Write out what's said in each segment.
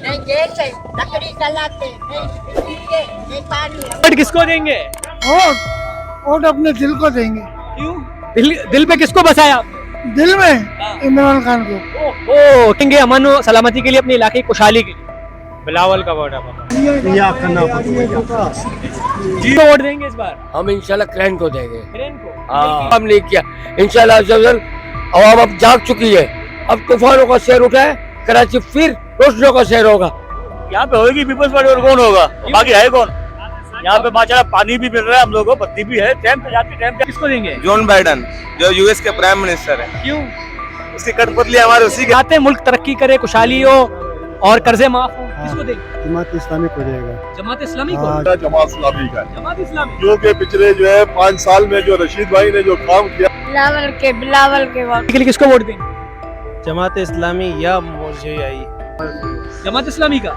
नहीं गैस है, लकड़ी जलाते, नहीं बिजली, नहीं पानी। वोट किसको देंगे? वोट अपने दिल को देंगे। क्यों? दिल पे किसको बसाया आपने? दिल में इमरान खान को। ओ देंगे अमन और सलामती के लिए, अपने इलाके की खुशहाली के लिए। बिलावल का वोट है जी को वोट देंगे इस बार? हम इंशाल्लाह क्रेन को देंगे। क्रेन को? हम नहीं किया इंशाल्लाह। अवाम अब जाग चुकी है। अब तूफानों का शहर उठा है, कराची फिर रोशनियों का शहर होगा। यहाँ पे होगी पीपल्स पार्टी और कौन होगा? बाकी है कौन? यहाँ पे माशाल्लाह पानी भी मिल रहा है हम लोगों को, बत्ती भी है, टाइम पे जाती टाइम पे। किसको देंगे? जॉन बाइडन जो यूएस के प्राइम मिनिस्टर है। क्यों? उसकी कठपुतली हमारे उसी के चाहते हैं मुल्क तरक्की करे, खुशहाली हो और कर्जे माफ हो। किसको देंगे? जमात इस्लामी को देगा। जमात इस्लामी को? जमात इस्लामी का जमात इस्लामी जो कि पिछले जो है 5 साल में जो रशीद भाई ने जो काम किया। बिलावल के वोट के लिए किसको वोट देंगे? जमात इस्लामी या मोर्जियाई। जमात इस्लामी का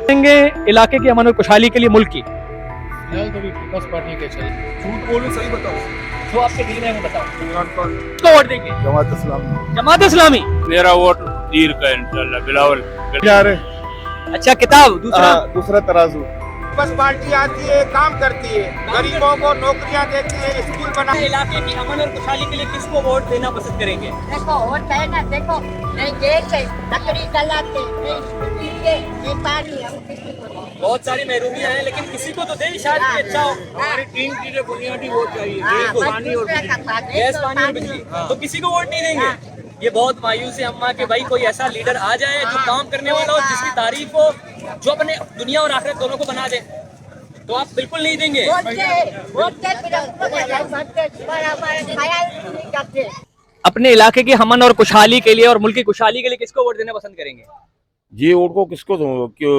देंगे इलाके की अमन और खुशहाली के लिए, मुल्क की। पीपल्स पार्टी के चल। झूठ बोलो सही बताओ। जो आपके दिल में है वो बताओ। किसको वोट देंगे? जमात इस्लामी। जमात इस्लामी। मेरा वोट तीर का इंशाल्लाह बिलावल। अच्छा किताब दूसरा तराजू। बस पार्टी आती है, काम करती है, गरीबों को नौकरियां देती है, स्कूल बना। इलाके की अमन और खुशहाली के लिए किसको वोट देना पसंद करेंगे? देखो वोट है ना, देखो नहीं गैस है, लकड़ी जलाते, नहीं बिजली, नहीं पानी। हम किसी को दें? बहुत सारी महरूमियां हैं, लेकिन किसी को तो दे शायद कि अच्छा हो। हमारी 3 चीजें बुनियादी वोट चाहिए। गैस, पानी और बिजली। तो किसी को वोट नहीं देंगे? ये बहुत मायूस है अम्मा के भाई, कोई ऐसा लीडर आ जाए जो काम करने वाला हो, जिसकी तारीफ हो, जो अपने दुनिया और आखिरत दोनों को बना दे, तो आप बिल्कुल नहीं देंगे? अपने इलाके की अमन और खुशहाली के लिए और मुल्क की खुशहाली के लिए किसको वोट देना पसंद करेंगे? जी वोट को किसको दूं? क्यों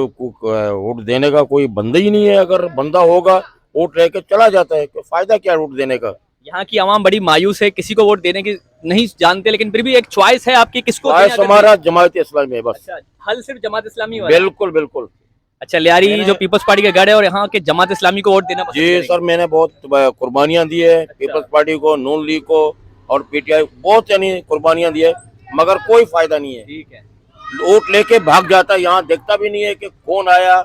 वोट देने का कोई बंदा ही नहीं है। अगर बंदा होगा वोट रह के चला जाता है, फायदा क्या वोट देने का? यहाँ की आवाम बड़ी मायूस है, किसी को वोट देने की नहीं जानते, लेकिन फिर भी एक चॉइस है आपकी, किसको देना? हमारा जमात इस्लामी है बस। अच्छा, हल सिर्फ जमात इस्लामी वाला? बिल्कुल बिल्कुल। अच्छा, लियारी जो पीपल्स पार्टी का गढ़ है और यहाँ के जमात इस्लामी को वोट देना पसंद जी करेंगे? सर, मैंने बहुत कुर्बानियां दी है पीपल्स पार्टी को, नून लीग को और पीटीआई, बहुत यानी कुर्बानियां दी है, मगर कोई फायदा नहीं है। ठीक है। वोट लेके भाग जाता है, यहाँ देखता भी नहीं है कि कौन आया,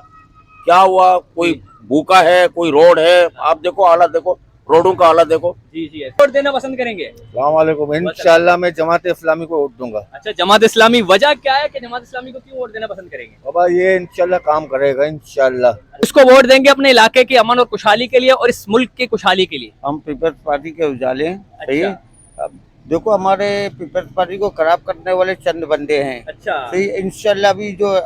क्या हुआ, कोई भूखा है, कोई रोड है। आप देखो हालत, देखो रोडों का हालत देखो। जी जी, वोट देना पसंद करेंगे? वालेकुम। इंशाल्लाह मैं जमात इस्लामी को वोट दूंगा। अच्छा, जमात इस्लामी। वजह क्या है कि जमात इस्लामी को क्यों वोट देना पसंद करेंगे? बाबा ये इंशाल्लाह काम करेगा इंशाल्लाह। इसको वोट देंगे अपने इलाके की अमन और खुशहाली के लिए और इस मुल्क की खुशहाली के लिए। हम पीपल्स पार्टी के उजाले हैं। सही है। अच्छा। अब देखो हमारे पीपल्स पार्टी को खराब करने वाले चंद बंदे हैं। अच्छा। सही, इंशाल्लाह भी जो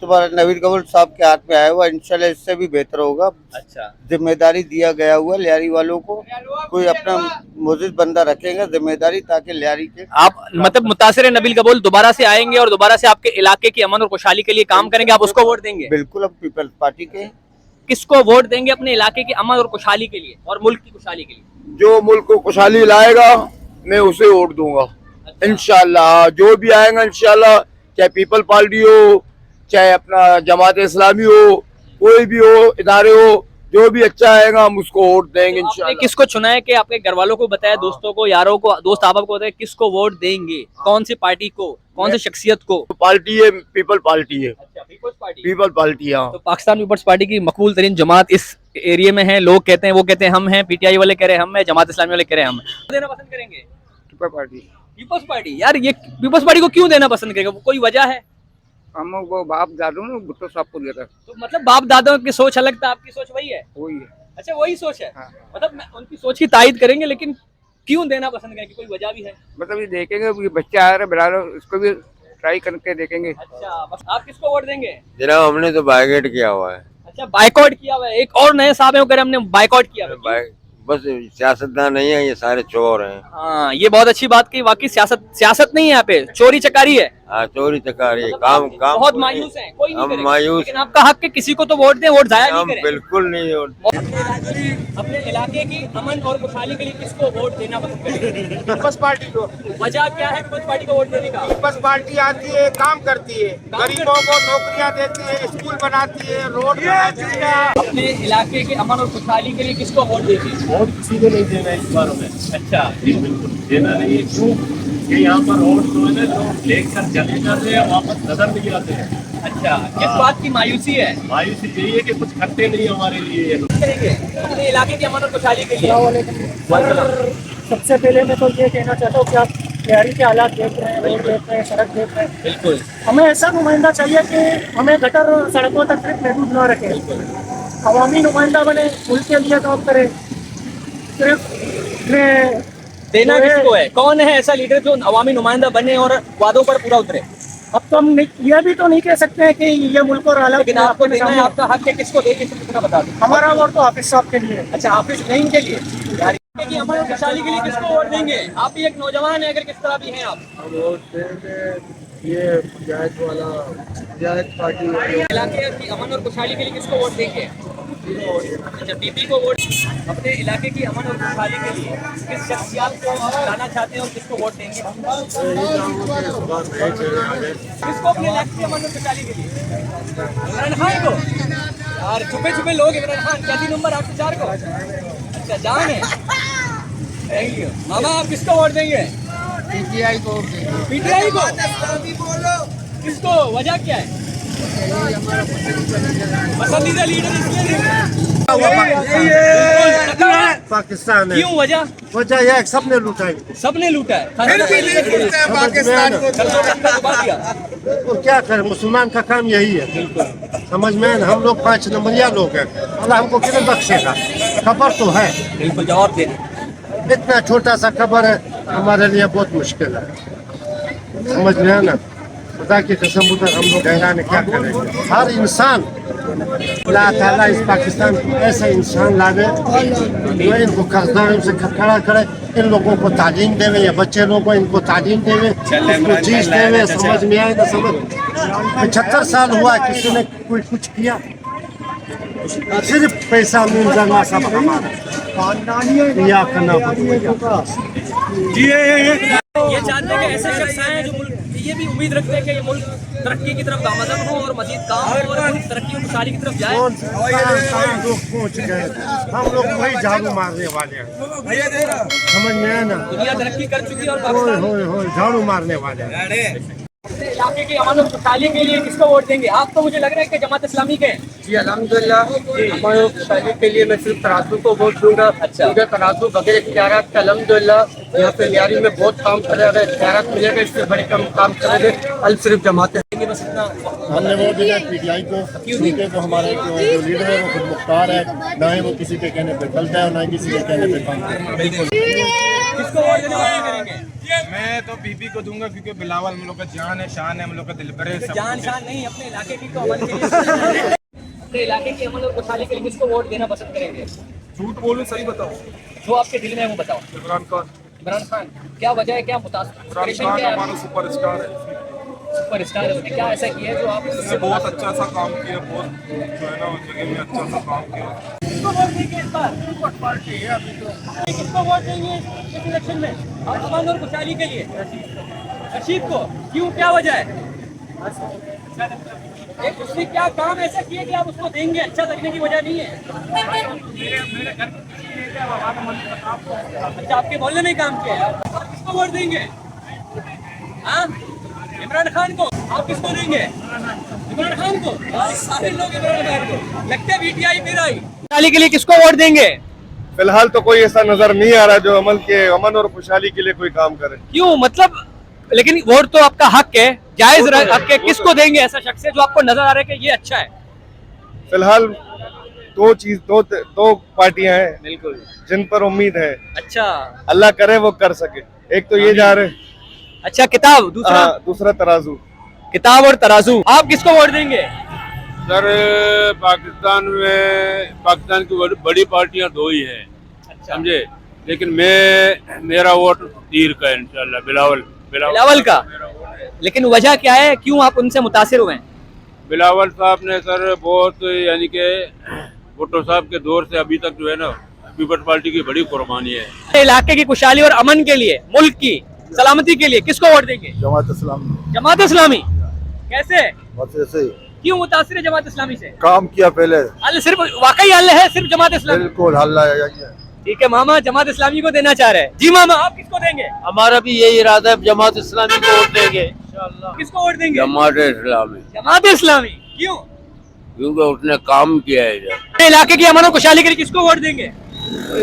तुम्हारा नवीन कबूल साहब के हाथ में आया हुआ, इंशाल्लाह इससे भी बेहतर होगा। अच्छा। जिम्मेदारी दिया गया हुआ लियारी वालों को, कोई अपना मुजिद बंदा रखेगा जिम्मेदारी, ताकि लियारी के आप मतलब मुतासिर नबील कबूल दोबारा से आएंगे और दोबारा से आपके इलाके की अमन और खुशहाली के लिए काम करेंगे, आप उसको वोट देंगे? बिल्कुल। अब पीपल्स पार्टी के किसको वोट देंगे अपने इलाके की अमन और खुशहाली के लिए और मुल्क की खुशहाली के लिए? जो मुल्क को खुशहाली लाएगा मैं उसे वोट दूंगा इंशाल्लाह। जो भी आएगा इंशाल्लाह, चाहे पीपल पार्टी हो, चाहे अपना जमात इस्लामी हो, कोई भी हो, इदारे हो, जो भी अच्छा आएगा हम उसको वोट देंगे तो आपने इंशाल्लाह। किसको चुना है कि आपके घर वालों को बताया, दोस्तों को, यारों को, दोस्त अहबाब को बताया किसको वोट देंगे? कौन सी पार्टी को, कौन सी शख्सियत को? पार्टी है, पीपल पार्टी है। अच्छा, पीपल्स पार्टी। पीपल पार्टी, हाँ। तो पाकिस्तान पीपल्स पार्टी की मकबूल तरीन जमात इस एरिया में है। लोग कहते हैं, वो कहते हैं हम हैं, पीटीआई वाले कह रहे हैं हम हैं, जमात इस्लामी वाले कह रहे हैं हम हैं। देना पसंद करेंगे पीपल पार्टी। People's party? यार ये पीपल्स पार्टी को क्यों देना पसंद करेंगे? कोई वजह है? हम वो बाप दादू ने भुट्टो साहब को दिया था। तो मतलब बाप दादाओं की सोच अलग था, आपकी सोच वही है? वही है। अच्छा, वही सोच है। हाँ। मतलब उनकी सोच की तायद करेंगे, लेकिन क्यों देना पसंद करेंगे? कोई वजह भी है? मतलब ये देखेंगे, ये बच्चे आ रहे बिला रहे, इसको भी ट्राई करके देखेंगे। अच्छा, बस आप किसको वोट देंगे? जनाब हमने तो बाइकआउट किया हुआ है। अच्छा, बाइकआउट किया हुआ है। एक और नए साहब हैं, हमने बाइकआउट किया हुआ है। बस सियासतदान नहीं है, ये सारे चोर हैं। हाँ, ये बहुत अच्छी बात की। वाकई सियासत नहीं है यहाँ पे, चोरी चकारी है। हाँ, चोरी चकारी, मतलब काम आप काम बहुत मायूस हैं, कोई नहीं हम करेगा। मायूस, लेकिन आपका हक है, किसी को तो वोट दें, वोट जाया नहीं हम करें। बिल्कुल नहीं वोट। अपने इलाके की अमन और खुशहाली के लिए किसको वोट देना पसंद करेंगे? पीपल्स पार्टी को। वजह क्या है पीपल्स पार्टी को वोट देने का? पीपल्स पार्टी आती है, काम करती है, गरीबों को नौकरियां देती है, स्कूल बनाती है, रोड बनाती है। अपने इलाके की अमन और खुशहाली के लिए किसको वोट देंगे? वोट किसी को नहीं देना इस बार में। अच्छा। जी बिल्कुल देना नहीं है। क्यों? कि यहाँ पर रोड जो है ना, जो लेकर चले जाते हैं वापस नजर नहीं आते हैं। अच्छा, किस बात की मायूसी है? मायूसी यही है कि कुछ करते नहीं हमारे लिए ये लोग। करेंगे अपने इलाके की अमन और खुशहाली के लिए। सबसे पहले मैं तो ये कहना चाहता हूँ कि आप तैयारी के हालात देख रहे हैं, रोड देख रहे हैं, सड़क देख रहे हैं। बिल्कुल। हमें ऐसा नुमाइंदा चाहिए कि हमें गटर सड़कों तक सिर्फ महदूद न रखे, अवामी नुमाइंदा बने, मुल्क के लिए काम करे। सिर्फ देना किसको है? कौन है ऐसा लीडर जो अवामी नुमाइंदा बने और वादों पर पूरा उतरे? अब तो हम ये भी तो नहीं कह सकते हैं कि ये मुल्क और हालात, लेकिन आपको देना है, आपका हक है, किसको देंगे कितना बता दो। हमारा वोट तो हाफिज साहब के लिए। अच्छा, हाफिज नहीं के लिए यार, कि अमन और खुशहाली के लिए किसको वोट देंगे? आप भी एक नौजवान है, अगर किस तरह भी हैं आप, ये मुजाहिद पार्टी इलाके की अमन और खुशहाली के लिए किसको वोट देंगे? अच्छा, बीपी को वोट। अपने इलाके की अमन और खुशहाली के लिए किस शख्सियत को लाना चाहते हैं और किसको वोट देंगे? किसको अपने इलाके की अमन और खुशहाली के लिए? इमरान खान को। यार छुपे छुपे लोग इमरान खान, कैसी नंबर 804 को? अच्छा, जान है। थैंक यू मामा। आप किसको वोट देंगे? पीटीआई को। पीटीआई को? किसको? वजह क्या है? पसंदीदा लीडर इसलिए पाकिस्तान है। क्यों? वजह यह है, सबने लूटा है। सबने लूटा है। पाकिस्तान को क्या करें, मुसलमान का काम यही है। समझ में ना, हम लोग 5 नंबरिया लोग हैं। अल्लाह हमको किधर बख्शेगा? खबर तो है, बिल्कुल जवाब दे। इतना छोटा सा खबर है, हमारे लिए बहुत मुश्किल है। समझ में है ना, खुदा की कसम उधर हम लोग हैरान क्या करेंगे। हर इंसान, अल्लाह ताला इस पाकिस्तान को ऐसा इंसान लावे जो इनको कर्जदारों से खड़ा करे, इन लोगों को तालीम देवे, या बच्चे लोगों को इनको तालीम देवे, इसको चीज देवे, समझ में आए ना। समझ 75 साल हुआ किसी ने कोई कुछ किया? सिर्फ पैसा मिल जाना सब हमारा या करना पड़ेगा। ये चाहते हैं कि ऐसे शख्स आए जो मुल्क, ये भी उम्मीद रखते हैं कि ये मुल्क तरक्की की तरफ गामजन हो और मजीद काम हो और मुल्क तरक्की और खुशहाली की तरफ जाए। कौन लोग पहुँच गए, हम लोग वही झाड़ू मारने वाले हैं। समझ में आया ना, दुनिया तरक्की कर चुकी है और होए पाकिस्तान होए होए झाड़ू मारने वाले हैं। अपने इलाके की अमन और खुशहाली के लिए किसको वोट देंगे? आप तो मुझे लग रहा है कि जमात इस्लामी के हैं। जी अल्हम्दुलिल्लाह, अमन और खुशहाली के लिए मैं सिर्फ तराजू को वोट दूंगा। अच्छा। क्योंकि तराजू बगैर इख्तियारात के अल्हम्दुलिल्लाह यहाँ पे लियारी में बहुत काम करे, अगर इख्तियारात मिलेगा इससे बड़े कम काम करेंगे। अल सिर्फ जमाते बस इतना। हमने वोट दिया पीटीआई को, क्योंकि वो हमारे जो लीडर है वो खुद मुख्तार है, ना ही वो किसी के कहने पे चलता है और ना ही किसी के कहने पे काम करता है। किसको वोट देना पसंद करेंगे? मैं तो बीबी को दूंगा, क्योंकि बिलावल हम लोग का जान है, शान है, हम लोग का दिल पर है। जान शान नहीं, अपने इलाके की तो अमन के लिए अपने इलाके की अमन और खुशहाली के लिए किसको वोट देना पसंद करेंगे? झूठ बोलूं सही बताओ, जो आपके दिल में है वो बताओ। इमरान खान। इमरान खान, क्या वजह है, क्या इमरान खान हमारा सुपरस्टार है। सुपरस्टार है, उसने क्या ऐसा किया है जो आप उसने बहुत अच्छा सा काम किया, बहुत जो है ना उस जगह में अच्छा सा काम किया। किसको वोट देंगे इस बार? पार्टी है अभी तो। किसको वोट देंगे इस इलेक्शन में अमन और खुशहाली के लिए? रशीद को। क्यों, क्या वजह है? उसने क्या काम ऐसा किया कि आप उसको देंगे? अच्छा लगने की वजह नहीं है। अच्छा, आपके मोहल्ले में काम किया है, आप किसको वोट देंगे? हाँ, इमरान खान को। आप किसको देंगे? इमरान खान को। सारे लोग इमरान खान को। लगता है पीटीआई फिर आई। खुशहाली के लिए किसको वोट देंगे? फिलहाल तो कोई ऐसा नजर नहीं आ रहा जो अमन और खुशहाली के लिए कोई काम करे। क्यों, मतलब? लेकिन वोट तो आपका हक है, जायज हक है। किसको देंगे ऐसा शख्स है जो आपको नजर आ रहा है कि ये अच्छा है? फिलहाल दो पार्टियां हैं बिल्कुल जिन पर उम्मीद है। अच्छा, अल्लाह करे वो कर सके। एक तो ये जा रहे। अच्छा, किताब। दूसरा तराजू। किताब और तराजू। आप किसको वोट देंगे? सर पाकिस्तान की बड़ी पार्टियां 2 ही हैं, समझे। लेकिन मेरा वोट तीर का है इंशाल्लाह, बिलावल का। लेकिन वजह क्या है, क्यों आप उनसे मुतासिर हुए? बिलावल साहब ने सर बहुत, यानी कि भुट्टो साहब के दौर से अभी तक जो है ना पीपल्स पार्टी की बड़ी कुर्बानी है। इलाके की खुशहाली और अमन के लिए, मुल्क की सलामती के लिए किसको वोट देंगे? जमात इस्लामी। जमात इस्लामी। कैसे? ऐसे क्यों मुतासिर है जमात इस्लामी से? काम किया पहले। हल सिर्फ वाकई हल है सिर्फ जमात इस्लामी? बिल्कुल हल है। ठीक है मामा, जमात इस्लामी को देना चाह रहे हैं। जी मामा, आप किसको देंगे? हमारा भी यही इरादा है, जमात इस्लामी को वोट देंगे। किसको वोट देंगे? जमात इस्लामी, जमात इस्लामी। क्यों? क्योंकि उसने काम किया है इधर। अपने इलाके की अमन और खुशहाली के लिए किसको वोट देंगे?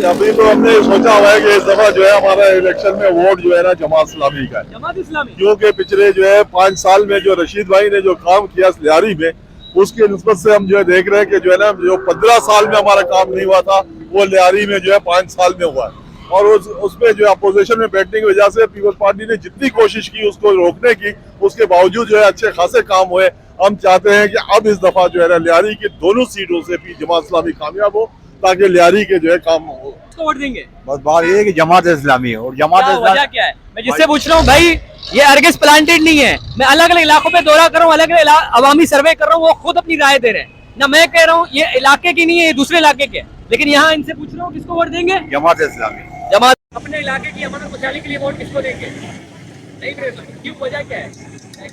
अभी तो हमने सोचा हुआ है कि इस दफा जो है हमारा इलेक्शन में वोट जो है ना जमात इस्लामी का है, जमात इस्लामी। क्योंकि पिछले जो है 5 साल में जो रशीद भाई ने जो काम किया लियारी में, उसकी निस्बत से हम जो है देख रहे हैं कि जो है ना जो 15 साल में हमारा काम नहीं हुआ था वो लियारी में जो है 5 साल में हुआ है। और उसमें जो अपोजिशन में बैठने की वजह से पीपल्स पार्टी ने जितनी कोशिश की उसको रोकने की, उसके बावजूद जो है अच्छे खासे काम हुए। हम चाहते हैं कि अब इस दफा जो है ना लियारी की दोनों सीटों से भी जमात इस्लामी कामयाब हो, ताकि लियारी के जो है काम हो। किसको वोट देंगे? बस बात ये है कि जमात इस्लामी है। और जमात वजह क्या है? मैं जिससे पूछ रहा हूँ भाई, ये अर्गिस प्लांटेड नहीं है। मैं अलग अलग इलाकों पे दौरा कर रहा हूँ, अलग अलग अवामी सर्वे कर रहा हूँ, वो खुद अपनी राय दे रहे हैं ना। मैं कह रहा हूँ ये इलाके की नहीं है, ये दूसरे इलाके के, लेकिन यहाँ इनसे पूछ रहा हूँ किसको वोट देंगे? जमात इस्लामी। जमात। अपने इलाके की अमन और खुशहाली के लिए वोट किसको देंगे? नहीं करेगा। क्यों? वजह क्या है?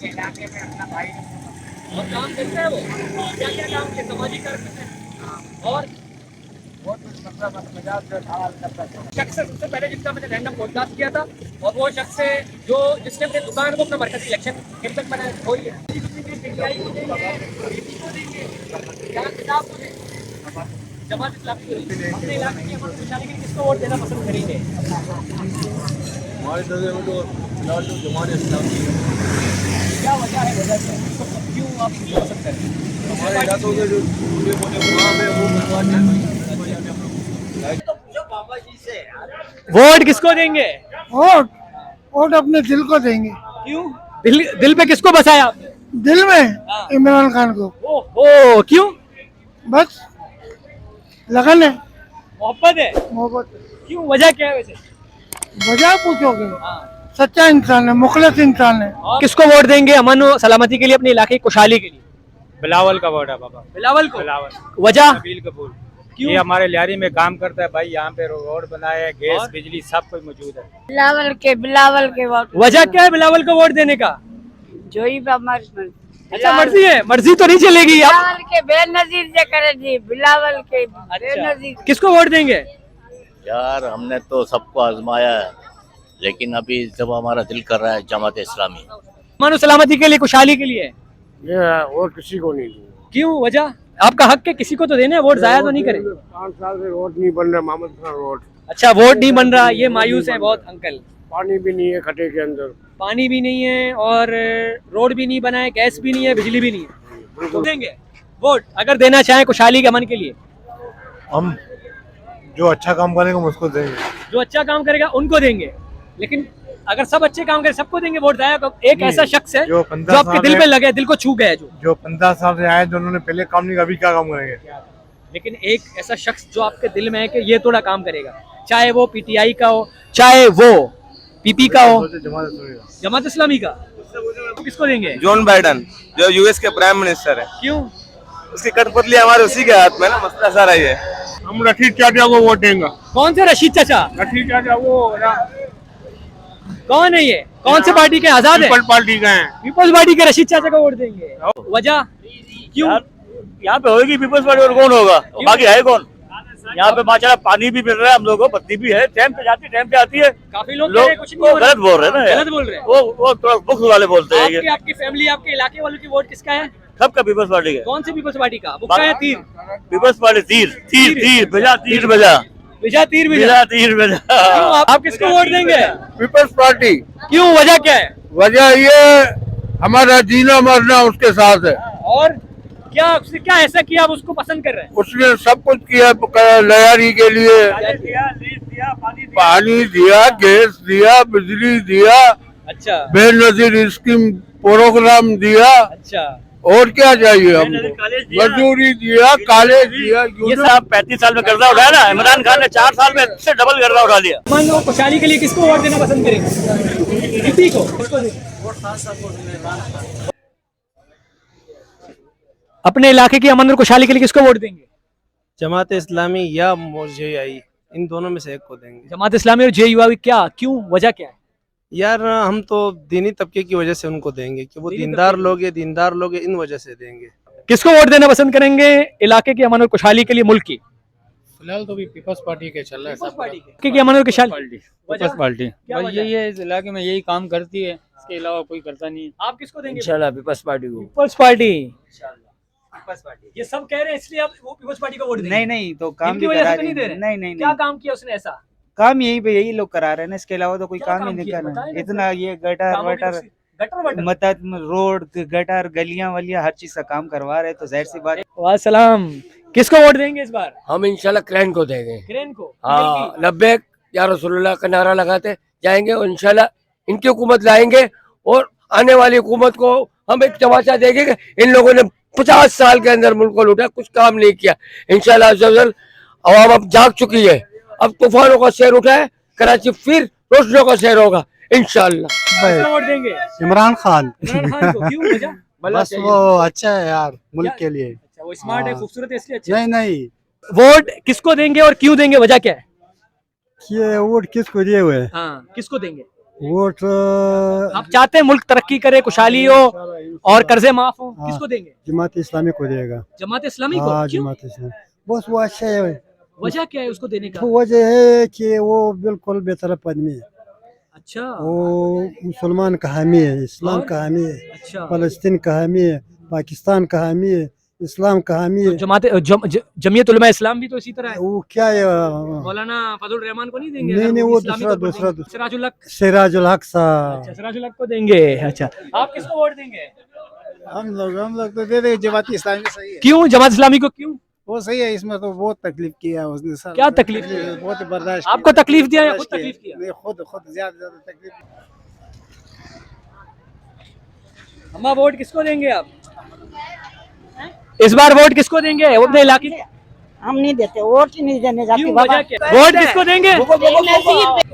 इलाके में अपना भाई और काम करता है, वो क्या क्या काम के सामाजिक कार्य करते हैं। और शख्स सबसे पहले जिसका मैंने रैंडम पॉडकास्ट किया था, और वो शख्स है जो जिसने अपने दुकान को अपना मरकजी इलेक्शन कैंपेन बनाया, वही है। जमात इस्लामी अपने इलाके की अमन खुशहाली के लिए किसको वोट देना पसंद करेंगे? हमारे नजर में तो फिलहाल तो जमात इस्लामी क्या वजह है? वजह क्या है? क्यों आप इसको पसंद करें? हमारे इलाकों में जो पूरे काम है वो करवा वोट किसको देंगे? वोट अपने दिल को देंगे। क्यों? दिल पे किसको बसाया आपने? दिल में इमरान खान को। ओहो, क्यों? बस लगन है, मोहब्बत है। मोहब्बत। क्यों? वजह क्या है वैसे? वजह पूछोगे? सच्चा इंसान है, मुखलिस इंसान है। किसको वोट देंगे अमन और सलामती के लिए, अपने इलाके की खुशहाली के लिए? बिलावल का वोट है बाबा। बिलावल को? बिलावल। वजह? नबील कपूर। क्यों? ये हमारे लियारी में काम करता है भाई, यहाँ पे रोड बनाए है, गैस बिजली सब कुछ मौजूद है। बिलावल के वोट। वजह क्या है बिलावल को वोट देने का? जो ही हमारी मर्जी। अच्छा, मर्जी है, मर्जी तो नहीं चलेगी। बिलावल के बेनजीर से करे जी, बिलावल के बेनजीर। किसको वोट देंगे? यार हमने तो सबको आजमाया है, लेकिन अभी जब हमारा दिल कर रहा है जमात इस्लामी। अमन और सलामती के लिए, खुशहाली के लिए। ये वोट किसी को नहीं दूंगा। क्यों? वजह? आपका हक है, किसी को तो देना, वोट जाया तो नहीं करे। 5 साल से वोट नहीं बन रहा, मोहम्मद खान वोट। अच्छा, वोट नहीं बन रहा, ये मायूस है बहुत अंकल। पानी भी नहीं है खटे के अंदर, पानी भी नहीं है, और रोड भी नहीं बना है, गैस भी नहीं है, बिजली भी नहीं है। तो देंगे वोट अगर देना चाहें खुशहाली के अमन के लिए? हम जो अच्छा काम करेंगे उसको देंगे। जो अच्छा काम करेगा उनको देंगे, लेकिन अगर सब अच्छे काम करें सबको देंगे वोट? जाएगा एक ऐसा शख्स है जो आपके दिल पे लगे, दिल को छू गया, जो 15 साल से आए जो उन्होंने पहले काम नहीं, अभी क्या काम करेंगे? लेकिन एक ऐसा शख्स जो आपके दिल में है कि ये थोड़ा काम करेगा, चाहे वो पीटीआई का हो, चाहे वो पीपी का हो, जमात इस्लामी का, तो किसको देंगे? जॉन बाइडन, जो यूएस के प्राइम मिनिस्टर है। क्यों? उसकी कठपुतली हमारे उसी के हाथ में ना, मसला सारा ये। हम रशीद चाचा को वोट देंगे। कौन से रशीद चाचा? रशीद चाचा वो कौन है ये? कौन से पार्टी के? आजाद है? पीपल पार्टी का है। पीपल्स पार्टी के रशीद चाचा को वोट देंगे। वजह? क्यों? यहाँ पे होगी पीपल्स पार्टी, और कौन होगा? बाकी है कौन? यहाँ पे माशाल्लाह पानी भी मिल रहा है हम लोगों को, बत्ती भी है, टाइम पे जाती, टाइम पे आती है। काफी लोग कह रहे हैं कुछ नहीं हो रहा। गलत बोल रहे हैं ना, गलत बोल रहे हैं। वो थोड़ा बुक्स वाले बोलते हैं। आपकी फैमिली, आपके इलाके वालों की वोट किसका है? सबका पीपल्स पार्टी का। कौन सी पीपल्स पार्टी का? बुक्का है तीर? पीपल्स पार्टी तीर बजा। तीर बजा। क्यों? आप किसको वोट देंगे? People's party. क्यों? वजह क्या है? वजह ये हमारा जीना मरना उसके साथ है। और क्या उसने क्या ऐसा किया आप उसको पसंद कर रहे हैं? उसने सब कुछ किया लियारी के लिए, पानी दिया, गैस दिया, बिजली दिया, अच्छा, बेनजीर स्कीम प्रोग्राम दिया। अच्छा, और क्या चाहिए हमको? मजदूरी दिया, कॉलेज दिया। ये सब 35 साल में कर्जा उठाया ना, इमरान खान ने 4 साल में इससे डबल कर्जा उठा लिया। अमन और खुशहाली के लिए किसको वोट देना पसंद करेंगे? यूपी को? अपने इलाके की अमन और खुशहाली के लिए किसको वोट देंगे? जमात इस्लामी या जेयूआई, इन दोनों में से एक को देंगे। जमात इस्लामी और जेयूआई, क्या? क्यों? वजह क्या है? यार हम तो दीनी तबके की वजह से उनको देंगे कि वो दीनदार लोग हैं, इन वजह से देंगे। किसको वोट देना पसंद करेंगे इलाके की अमन और खुशहाली के लिए, मुल्क की? फिलहाल तो भी पीपल्स पार्टी के चल रहा है। पीपल्स पार्टी की अमन और खुशहाली? पीपल्स पार्टी यही है, इस इलाके में यही काम करती है, इसके अलावा कोई करता नहीं। आप किसको देंगे? इंशाल्लाह पीपल्स पार्टी को। People's party. People's party. ये सब कह रहे हैं इसलिए आप वो पीपल्स पार्टी को वोट देंगे? नहीं तो काम इनकी भी वजह करा से तो नहीं दे रहे? नहीं क्या काम किया उसने ऐसा? काम यही पे यही लोग करा रहे हैं ना, इसके अलावा तो कोई क्या काम ही काम नहीं किया? कर बताएं रहे ना इतना। ये गटर कामों की वटर गटर वटर मदद रोड गटर गलियां वलियां हर चीज का काम करवा रहे, तो जाहिर सी बात। वासलाम। किसको वोट देंगे इस बार? हम इंशाल्लाह क्रेन को देंगे। क्रेन को? हाँ, लब्बैक या रसूलुल्लाह का नारा लगाते जाएंगे और इंशाल्लाह इनकी हुकूमत लाएंगे और आने वाली हुकूमत को हम एक तमाचा देंगे कि इन लोगों ने 50 साल के अंदर मुल्क को लूटा, कुछ काम नहीं किया। इंशाल्लाह अज़्ज़ा-वजल अवाम अब जाग चुकी है, अब तूफानों का शेर उठा है, कराची फिर रोशनियों का शेर होगा इंशाल्लाह। किसको वोट देंगे? इमरान खान। इमरान खान को क्यों? वजह? बस वो अच्छा है यार मुल्क के लिए। अच्छा, वो स्मार्ट है, खूबसूरत है, इसलिए अच्छा। नहीं वोट किसको देंगे और क्यों देंगे, वजह क्या है? ये वोट किसको दिए हुए? हाँ, किसको देंगे वोट? आप चाहते हैं मुल्क तरक्की करे, खुशहाली हो और कर्जे माफ हो, किसको देंगे? जमात इस्लामी को देगा। जमात इस्लामी को? हाँ, क्यों? जमात इस्लामी बस वो अच्छा है। वजह क्या है उसको देने का? वो वजह है कि वो बिल्कुल बेतरफ आदमी है। अच्छा। वो मुसलमान का हामी है, इस्लाम का हामी है, अच्छा। फलस्तीन का हामी है, पाकिस्तान का हामी है, इस्लाम का हामी है। जमीयत उलमा इस्लाम भी तो इसी तरह है। वो क्या है? मौलाना फजल रहमान को नहीं देंगे? नहीं वो दूसरा सिराजुल हक साहब। अच्छा, सिराजुल हक को देंगे। अच्छा, आप किसको वोट देंगे? हम लोग तो दे देंगे जमात इस्लामी। सही है। क्यों जमात इस्लामी को? क्यों? वो सही है, इसमें तो बहुत तकलीफ किया है उसने सर। क्या तकलीफ? बहुत बर्दाश्त। आपको तकलीफ दिया या खुद तकलीफ किया? नहीं, खुद ज्यादा तकलीफ। अम्मा वोट किसको देंगे आप? इस बार वोट किसको देंगे? वो अपने इलाके हम नहीं देते वोट, ही नहीं देने जाते बाबा। वोट किसको देंगे?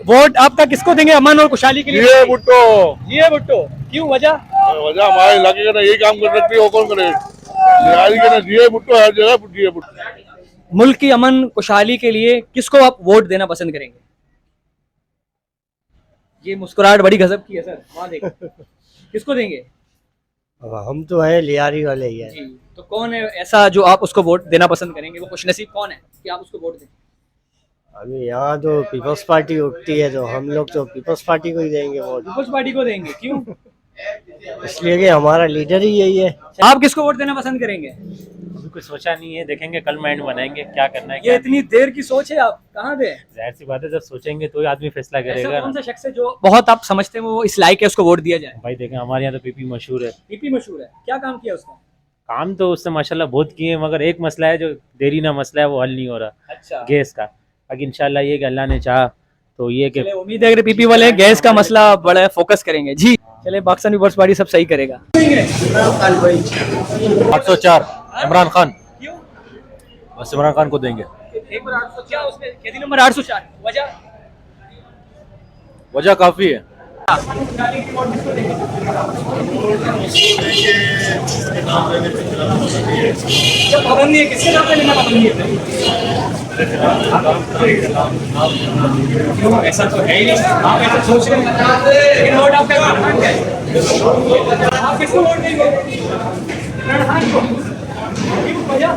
वोट आपका किसको देंगे अमन और खुशहाली के लिए? ये भुट्टो। ये भुट्टो क्यों? वजह हमारे इलाके का यही काम कर सकती है, कौन करे? ये भुट्टो हर जगह ये भुट्टो। मुल्क की अमन खुशहाली के लिए किसको आप वोट देना पसंद करेंगे? ये मुस्कुराहट बड़ी गजब की है सर, वहाँ देखो। किसको देंगे? हम तो है लियारी वाले ही है। तो कौन है ऐसा जो आप उसको वोट देना पसंद करेंगे? वो खुशनसीब कौन है कि आप उसको वोट दें? अभी यहाँ तो पीपल्स पार्टी उठती है, तो हम लोग तो पीपल्स पार्टी को ही देंगे वोट। पीपल्स पार्टी को देंगे? क्यों? इसलिए कि हमारा लीडर ही यही है। आप किसको वोट देना पसंद करेंगे? अभी कुछ सोचा नहीं है, देखेंगे कल माइंड बनाएंगे क्या करना है। ये इतनी देर की सोच है, आप कहाँ दे? जाहिर सी बात है, जब सोचेंगे तो ही आदमी फैसला ऐसा करेगा। कौन सा शख्स है जो बहुत आप समझते हैं वो इस लायक है उसको वोट दिया जाए? भाई देखें, हमारे यहाँ तो पीपी मशहूर है। पीपी मशहूर है, क्या काम किया उसने? काम तो उसने माशाल्लाह बहुत किए, मगर एक मसला है जो देरी ना मसला है, वो हल नहीं हो रहा। अच्छा। गैस का। अगर इंशाल्लाह ये कि अल्लाह ने चाहा तो ये कि उम्मीद है कि पीपी वाले गैस का मसला बड़ा फोकस करेंगे। जी चले, पाकिस्तान पीपल्स पार्टी सब सही करेगा। 804 इमरान खान। क्यों? बस इमरान खान को देंगे। एक बार 800 क्या उसने कैदी नंबर 804 वजह काफी है। पाबंदी है, किसके नाम पे लेना पाबंदी है? ऐसा तो है ही नहीं, आप ऐसा सोच रहे हैं, लेकिन वोट आपका इमरान खान का है। आप किसको वोट देंगे? इमरान खान को? क्यों? वजह?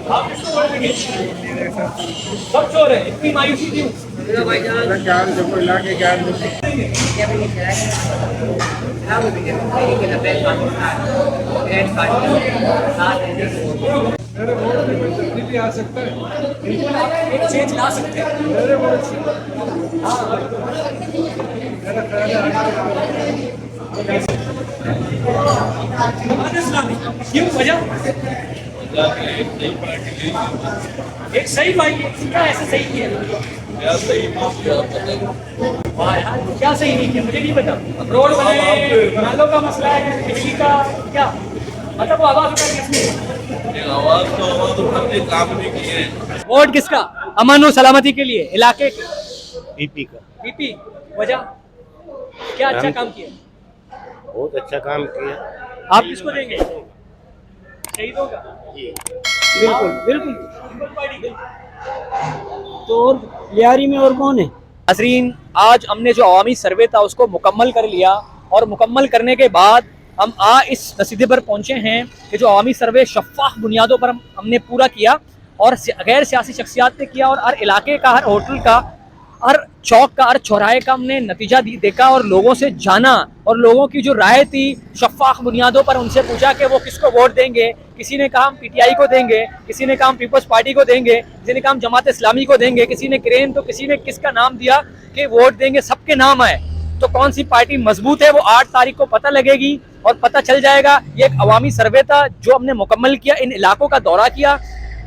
आप किसको वोट देंगे? सब चोर है, इतनी मायूसी क्यों? चेंज ला सकते हैं। क्यों? वजह? एक सही पार्टी क्या ऐसा सही किया? क्या सही नहीं किया मुझे नहीं पता। रोड बनाए, नालों का मसला है, बिजली का क्या मतलब? वो आवाज उठा किसने? आवाज तो काम नहीं किए। वोट किसका? अमन और सलामती के लिए इलाके के? पीपी का। पीपी। वजह क्या? अच्छा काम किया, बहुत अच्छा काम किया। आप किसको देंगे? शहीदों का? बिल्कुल बिल्कुल। तो लियारी में और कौन है? नाज़रीन, आज हमने जो अवामी सर्वे था उसको मुकम्मल कर लिया और मुकम्मल करने के बाद हम इस नतीजे पर पहुंचे हैं कि जो अवामी सर्वे शफ़ाफ़ बुनियादों पर हमने पूरा किया और गैर सियासी शख्सियात ने किया, और हर इलाके का, हर होटल का, हर चौक का, हर चौराहे का हमने नतीजा देखा और लोगों से जाना, और लोगों की जो राय थी शफ़ाफ़ बुनियादों पर उनसे पूछा कि वो किसको वोट देंगे। किसी ने कहा हम PTI को देंगे, किसी ने कहा हम पीपल्स पार्टी को देंगे, किसी ने कहा हम जमात इस्लामी को देंगे, किसी ने क्रेन, तो किसी ने किसका नाम दिया कि वोट देंगे। सबके नाम आए, तो कौन सी पार्टी मजबूत है वो 8 तारीख को पता लगेगी और पता चल जाएगा। ये एक अवामी सर्वे था जो हमने मुकम्मल किया, इन इलाकों का दौरा किया,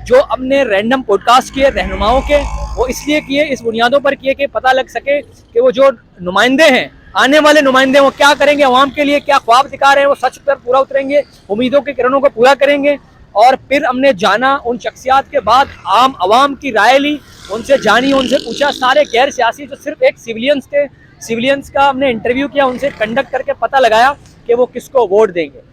जो हमने रैंडम पॉडकास्ट किए रहनुमाओं के, वो इसलिए किए, इस बुनियादों पर किए कि पता लग सके कि वो जो नुमाइंदे हैं, आने वाले नुमाइंदे, वो क्या करेंगे अवाम के लिए, क्या ख्वाब दिखा रहे हैं, वो सच पर पूरा उतरेंगे, उम्मीदों के किरणों को पूरा करेंगे। और फिर हमने जाना उन शख्सियात के बाद आम अवाम की राय ली, उनसे जानी, उनसे पूछा, सारे गैर सियासी जो सिर्फ एक सिविलियंस थे, सिविलियंस का हमने इंटरव्यू किया, उनसे कंडक्ट करके पता लगाया कि वो किसको वोट देंगे।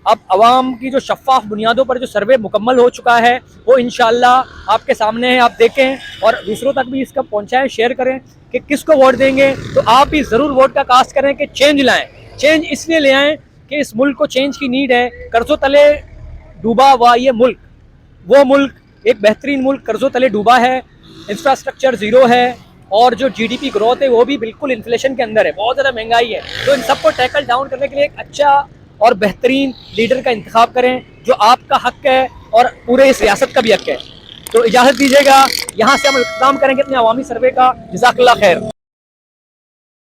अब अवाम की जो शफ़ाफ़ बुनियादों पर जो सर्वे मुकम्मल हो चुका है वो इंशाअल्लाह आपके सामने है, आप देखें और दूसरों तक भी इसका पहुंचाएं, शेयर करें कि किसको वोट देंगे। तो आप भी ज़रूर वोट का कास्ट करें कि चेंज लाएं। चेंज इसलिए ले आएँ कि इस मुल्क को चेंज की नीड है। कर्ज़ों तले डूबा हुआ ये मुल्क, वो मुल्क एक बेहतरीन मुल्क कर्ज़ों तले डूबा है, इंफ्रास्ट्रक्चर ज़ीरो है, और जो GDP ग्रोथ है वो भी बिल्कुल इन्फ्लेशन के अंदर है, बहुत ज़्यादा महंगाई है। तो इन सबको टैकल डाउन करने के लिए एक अच्छा और बेहतरीन लीडर का इंतखाब करें जो आपका हक है और पूरे इस रियासत का भी हक है। तो इजाज़त दीजिएगा, यहाँ से हम इख्तिताम करेंगे अपने अवामी सर्वे का। जज़ाकल्लाह खैर।